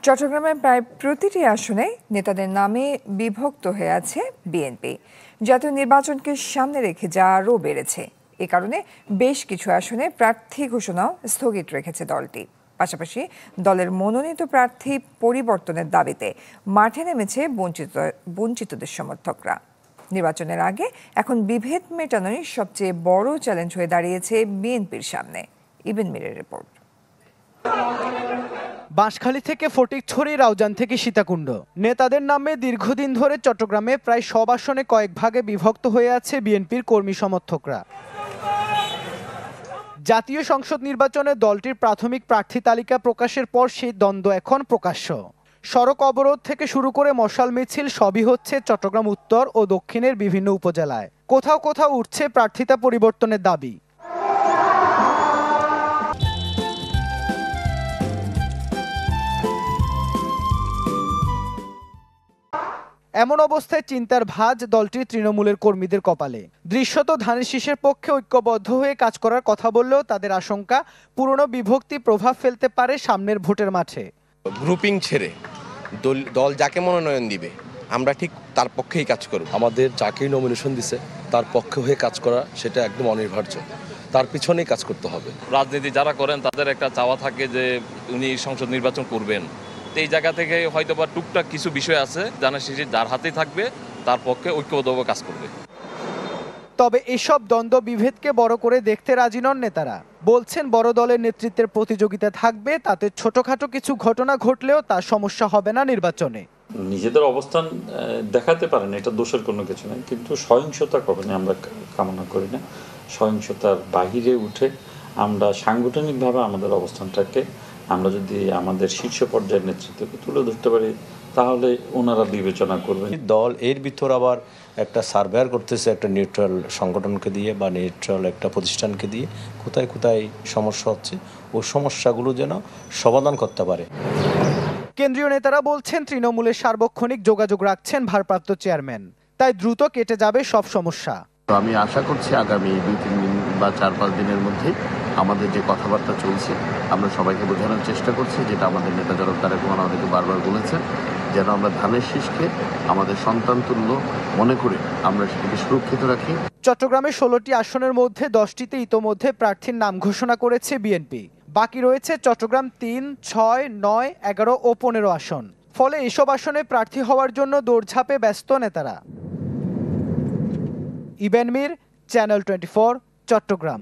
চট্টগ্রামের প্রায় প্রতিটি আসনে নেতাদের নামে বিভক্ত হয়ে আছে বিএনপি। জাতীয় নির্বাচনকে সামনে রেখে যা আরও বেড়েছে। এ কারণে বেশ কিছু আসনে প্রার্থী ঘোষণাও স্থগিত রেখেছে দলটি। পাশাপাশি দলের মনোনীত প্রার্থী পরিবর্তনের দাবিতে মাঠে নেমেছে বঞ্চিতদের সমর্থকরা। নির্বাচনের আগে এখন বিভেদ মেটানোই সবচেয়ে বড় চ্যালেঞ্জ হয়ে দাঁড়িয়েছে বিএনপির সামনে। ইবেন মিরের রিপোর্ট। বাঁশখালী থেকে ফটিকছড়ি, রাউজান থেকে সীতাকুণ্ড, নেতাদের নামে দীর্ঘদিন ধরে চট্টগ্রামে প্রায় সব আসনে কয়েক ভাগে বিভক্ত হয়ে আছে বিএনপির কর্মী সমর্থকরা। জাতীয় সংসদ নির্বাচনে দলটির প্রাথমিক প্রার্থী তালিকা প্রকাশের পর সেই দ্বন্দ্ব এখন প্রকাশ্য। সড়ক অবরোধ থেকে শুরু করে মশাল মিছিল সবই হচ্ছে চট্টগ্রাম উত্তর ও দক্ষিণের বিভিন্ন উপজেলায়। কোথাও কোথাও উঠছে প্রার্থিতা পরিবর্তনের দাবি। এমন অবস্থায় চিন্তার ভাঁজ দলটির তৃণমূলের কর্মীদের কপালে। দৃশ্যত ধানের শীষের পক্ষে ঐক্যবদ্ধ হয়ে কাজ করার কথা বললেও তাদের আশঙ্কা পুরনো বিভক্তি প্রভাব ফেলতে পারে সামনের ভোটের মাঠে। গ্রুপিং ছেড়ে দল যাকে মনোনয়ন দিবে আমরা ঠিক তার পক্ষেই কাজ করব। আমাদের যাকেই নমিনেশন দিছে তার পক্ষে হয়ে কাজ করা সেটা একদম অনিবার্য, তার পিছনেই কাজ করতে হবে। রাজনীতি যারা করেন তাদের একটা চাওয়া থাকে যে উনি সংসদ নির্বাচন করবেন। এই জায়গা থেকে হয়তো বা টুকটাক কিছু বিষয় আছে জানার শেষে যার হাতেই থাকবে তার পক্ষে ঐক্যবদ্ধভাবে কাজ করবে। তবে এসব দ্বন্দ্ব বিভেদকে বড় করে দেখতে রাজি নন নেতারা। বলছেন বড় দলের নেতৃত্বের প্রতিযোগিতা থাকবে, তাতে ছোটখাটো কিছু ঘটনা ঘটলেও তার সমস্যা হবে না নির্বাচনে। নিজেদের অবস্থান দেখাতে পারেন, এটা দোষের কোনো কিছু নেই, কিন্তু সহিংসতা কখনো আমরা কামনা করি না। সহিংসতার বাহিরে উঠে আমরা সাংগঠনিকভাবে আমাদের অবস্থানটাকে আমরা যদি আমাদের শীর্ষ পর্যায়ের নেতৃত্বকে তুলে ধরতে পারি তাহলে ওনারা বিবেচনা করবেন। দল এর ভিতর আবার একটা সার্ভেয়ার করতেছে একটা নিউট্রাল সংগঠনকে দিয়ে বা নিউট্রাল একটা প্রতিষ্ঠানকে দিয়ে কোথায় কোথায় সমস্যা হচ্ছে ওই সমস্যাগুলো যেন সমাধান করতে পারে। কেন্দ্রীয় নেতারা বলছেন তৃণমূলের সার্বক্ষণিক যোগাযোগ রাখছেন ভারপ্রাপ্ত চেয়ারম্যান, তাই দ্রুত কেটে যাবে সব সমস্যা। তো আমি আশা করছি আগামী 2-3 দিন বা 4-5 দিনের মধ্যে আমাদের যে কথাবার্তা চলছে আমরা সবাইকে বোঝানোর চেষ্টা করছি, যেটা আমাদের নেতা জনাব তারেক রহমান আমাদেরকে বারবার বলেছেন, যেন আমরা ধানের শীষকে আমাদের সন্তান তুল্য মনে করে আমরা সেটাকে সুরক্ষিত রাখি। চট্টগ্রামে 16টি আসনের মধ্যে 10টিতে ইতোমধ্যে প্রার্থীর নাম ঘোষণা করেছে বিএনপি। বাকি রয়েছে চট্টগ্রাম 3, 6, 9, 11 ও 15 আসন। ফলে এসব আসনে প্রার্থী হওয়ার জন্য দৌড়ঝাঁপে ব্যস্ত নেতারা। ইবেন মির, চ্যানেল 24, চট্টগ্রাম।